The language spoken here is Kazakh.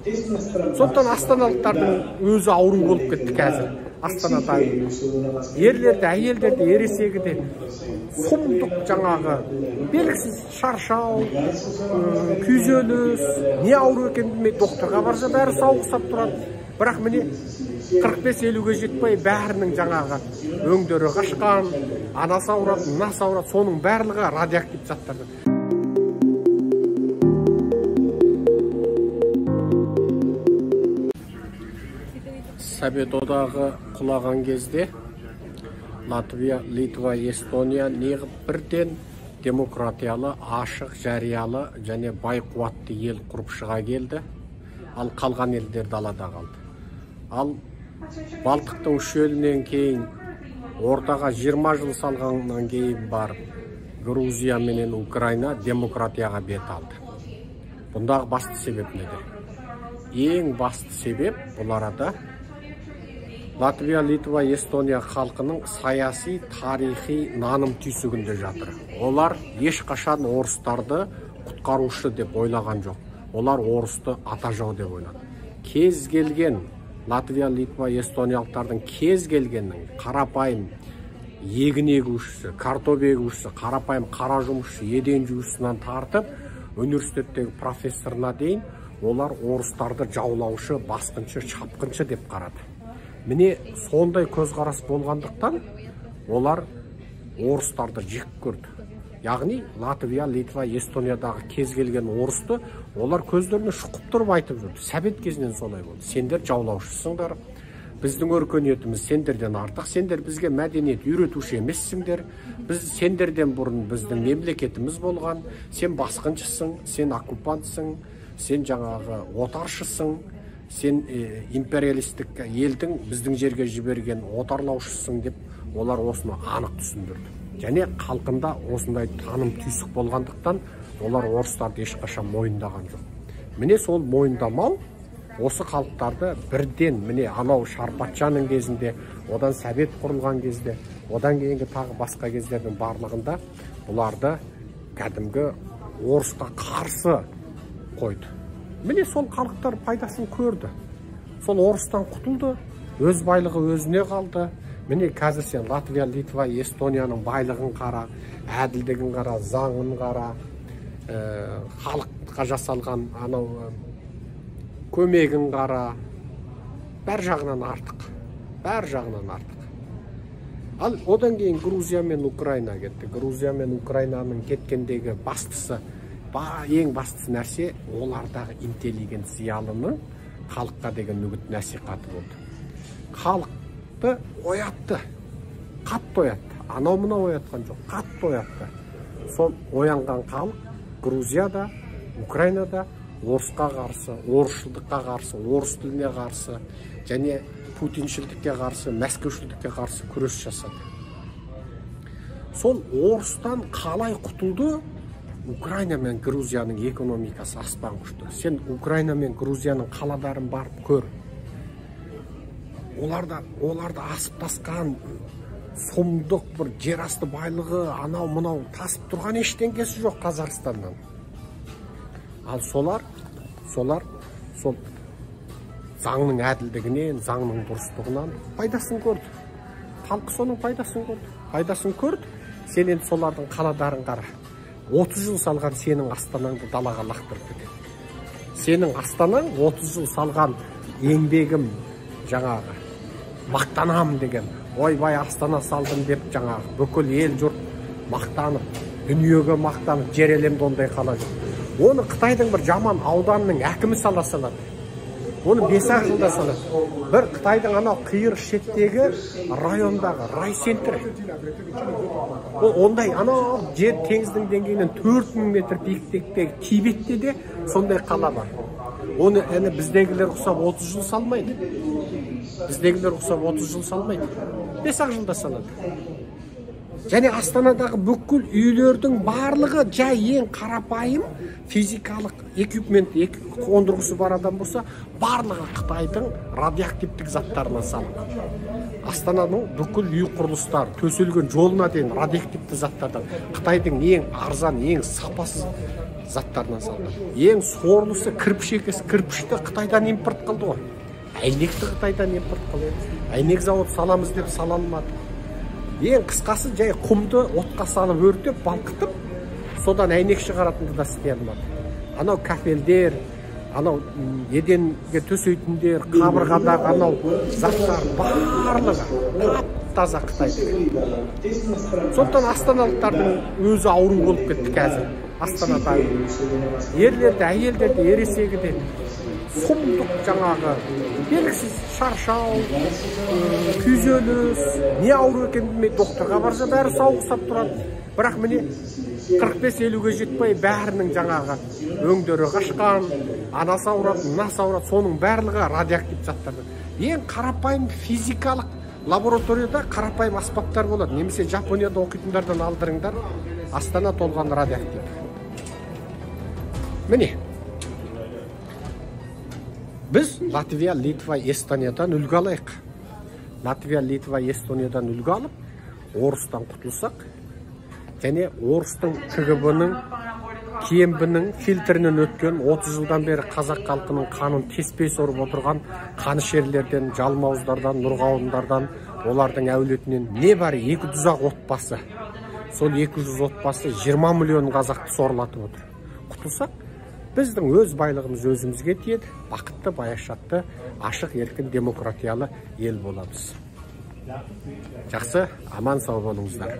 Сондықтан астаналықтардың өзі ауру болып кетті қазір. Астанада ерлерді, әйелдерді, ересегі сұмдық жаңағы белгісіз шаршау, күйзеліс, не ауру екенін білмей докторға барса бәрі сауығыстап тұрады. Бірақ міне 45-50-ге жетпей бәрінің жаңағы өңдері қашқан, анасы ауырады, мынасы ауырады, соның барлығы радиоактив заттардан. Совет одағы құлаған кезде Латвия, Литва, Эстония неғып бірден демократиялы, ашық, жариялы және бай қуатты ел құрып шыға келді. Ал қалған елдер далада қалды. Ал Балтықтың үш елінен кейін ортаға 20 жыл салғаннан кейін бар Грузия менен Украина демократияға бет алды. Бұндағы басты себеп неде? Ең басты себеп бұл арада Латвия, Литва, Эстония халқының саяси, тарихи наным түйсігінде жатыр. Олар ешқашан орыстарды құтқарушы деп ойлаған жоқ. Олар орысты ата жау деп ойлады. Кез келген Латвия, Литва, эстониялықтардың кез келгеннің қарапайым егін егушісі, картоп егушісі, қарапайым қара жұмысшы, еден жуушысынан тартып, университеттегі профессорына дейін олар орыстарды жаулаушы, басқыншы, шапқыншы деп қарады. Міне сондай көзқарас болғандықтан олар орыстарды жек көрді. Яғни Латвия, Литва, Эстониядағы кез келген орысты олар көздеріне шұқып тұрып айтып жүрді. Совет кезінен солай болды. Сендер жаулаушысыңдар, біздің өркениетіміз сендерден артық, сендер бізге мәдениет үйретуші емессіңдер, біз сендерден бұрын біздің мемлекетіміз болған, сен басқыншысың, сен оккупантсың, сен жаңағы отаршысың, сен империалистік елдің біздің жерге жіберген отарлаушысың деп олар осыны анық түсіндірді. Және халқында осындай таным түйсік болғандықтан олар орыстарды ешқашан мойындаған жоқ. Міне сол мойындамау осы халықтарды бірден міне анау Шарпатшаның кезінде, одан Совет құрылған кезде, одан кейінгі тағы басқа кездердің барлығында бұларды кәдімгі орысқа қарсы қойды. Міне сол халықтар пайдасын көрді. Сол орыстан құтылды, өз байлығы өзіне қалды. Міне қазір сен Латвия, Литва, Эстонияның байлығын қара, әділдігін қара, заңын қара, халыққа жасалған анау көмегін қара, бәр жағынан артық. Бәр жағынан артық. Ал одан кейін Грузия мен Украина кетті. Грузия мен Украинаның кеткендегі бастысы, ең бастысы нәрсе олардағы интеллигент зиялының халыққа деген үгіт насихаты болды. Халықты оятты, қатты оятты. Анау мына оятқан жоқ, қатты оятты. Сол оянған халық Грузияда, Украинада орысқа қарсы, орысшылдыққа қарсы, орыс тіліне қарсы және путиншілдікке қарсы, мәскеушілдікке қарсы күрес жасады. Сол орыстан қалай құтылды? Украина мен Грузияның экономикасы аспан құшты. Сен Украина мен Грузияның қаладарын барып көр. Оларда асып тасқан сұмдық бір жер асты байлығы, анау мынау тасып тұрған ештеңкесі жоқ Қазақстаннан. Ал солар сол заңның әділдігінен, заңның дұрыстығынан пайдасын көрді. Халқы соның пайдасын көрді. Сен енді солардың қаладарын қара. 30 жыл салған сенің астанаңды далаға лақтырып кетеді. Сенің астанаң 30 жыл салған еңбегім жаңағы мақтанам деген, ойбай Астана салдым деп жаңағы бүкіл ел жұрт мақтанып, дүниеге мақтанып, жер әлемде ондай қала жоқ. Оны Қытайдың бір жаман ауданының әкімі сала салады. Оны 5-ақ жылда салады. Бір Қытайдың анау қиыр шеттегі райондағы райцентр. Ондай анау жер теңіздің деңгейінен 4000 метр биіктіктегі Тибетте де сондай қала бар. Оны біздегілер ұқсап 30 жыл салмайды. 5-ақ жылда салады. Және Астанадағы бүкіл үйлердің барлығы жай ең қарапайым физикалық эквипмент, қондырғысы бар адам болса, барлығы Қытайдың радиоактивтік заттарынан салынған. Астананың бүкіл үй құрылыстары, төселген жолына дейін радиоактивті заттардан. Қытайдың ең арзан, ең сапасыз заттарынан салынады. Ең сорлысы кірпіш екесі. Кірпішті Қытайдан импорт қылды ғой. Әйнекті Қытайдан импорт қылды. Әйнек зауыт саламыз деп сала алмады. Ең қысқасы жай құмды отқа салып өртеп, балқытып, содан әйнек шығаратынды да істей алмады. Анау кафелдер, анау еденге төсейтіндер, қабырғадағы анау заттар барлығы таза Қытайдың. Сондықтан астаналықтардың өзі ауру болып кетті қазір. Астанада ерлерді, әйелдерді, ересегі де сұмдық жаңағы белгісіз шаршау, күйзеліс, не ауру екенін білмей докторға барса бәрі сауығыстап тұрады. Бірақ міне 45-50-ге жетпей бәрінің жаңағы өңдері қашқан, анасы ауырады, мынасы ауырады, соның барлығы радиоактив заттар. Ең қарапайым физикалық лабораторияда қарапайым аспаптар болады. Немесе Жапонияда оқитындардан алдырыңдар, Астана толған радиоактив. Міне, біз Латвия, Литва, Эстониядан үлгі алайық. Латвия, Литва, Эстониядан үлгі алып, орыстан құтылсақ, және орыстың КГБ-нің, КМБ-нің фильтрінен өткен 30 жылдан бері қазақ халқының қанын теспей сорып отырған қанішерлерден, жалмауыздардан, нұрғауындардан, олардың әулетінен не бар 200 отбасы. Сол 200 отбасы 20 миллион қазақты сорлатып отыр. Құтылсақ, біздің өз байлығымыз өзімізге тиеді, бақытты, баяшатты, ашық, еркін, демократиялы ел боламыз. Жақсы, аман сау болыңыздар.